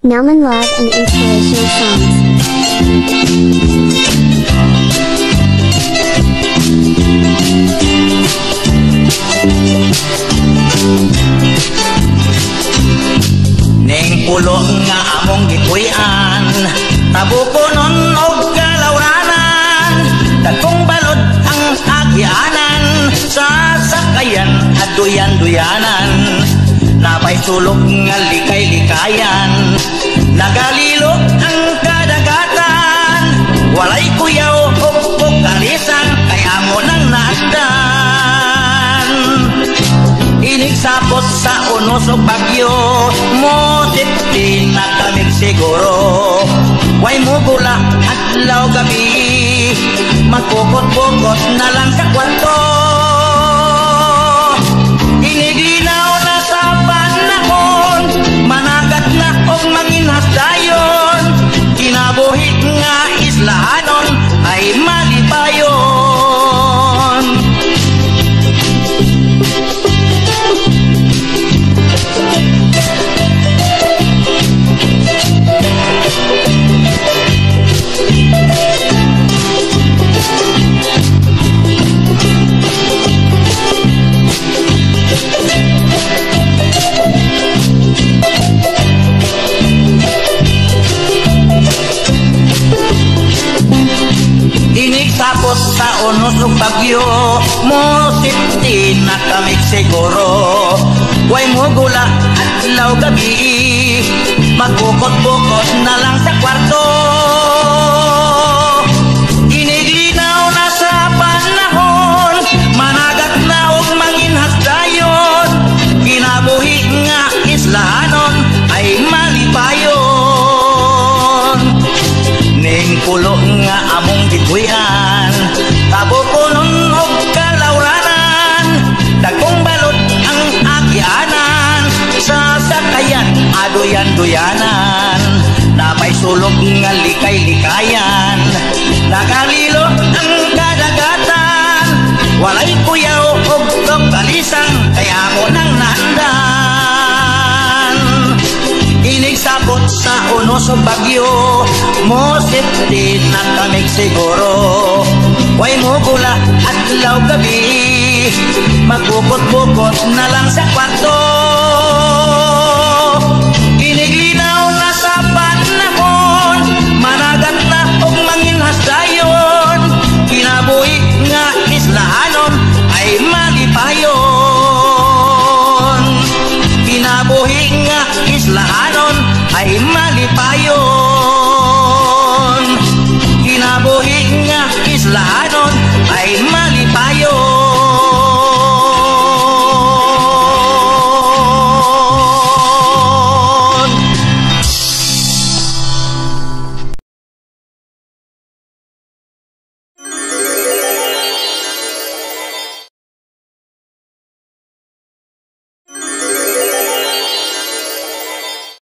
Nauman Love and Inspirational Songs. Ning pulo nga among gipuy-an, tabukonon og kalawranan, dagkong balod ang agyanan, sa sakayan at duyan-duyanan, napay sulok nga likay-likayan, nagalilok ang kadagatan, walay kuyaw og kalisan, kaya mo nang naagdan. Inig sapot sa unos o bagyo, mo tipti na kamig siguro. Way mo gula at law gabi, magkukot-bukot na lang sa kwarto. Iniginaw na sa panahon, managat na og manginhas dayon, kinabuhi nga islahanon ay malipayon. Inig sapos sa unos ug bagyo, mo sipti na kamig siguro. Way mo gula at law gabi, magkukot-bukot na lang sa kwarto. Iniginaw na sa panahon, managat na og manginhas dayon, kinabuhi nga islahanon ay malipayon. Ning pulo nga among gipuy-an, tabukonon og kalawranan, dagkong balod ang agyanan, sa sakayan aduyan-duyanan, napay sulog nga likay-likayan, nagalilot ang kadagatan, walay kuyaw og kalisan, kaya mo nang naandan. Inig sapot sa unos o bagyo, mo sipti na kamig siguro. Way mo gula at law gabi, magkukot-bukot na lang sa kwarto. Iniginaw na sa panahon, managat na og manginhas dayon, kinabuhi nga islahanon ay malipayon. Kinabuhi nga islahanon ay malipayon.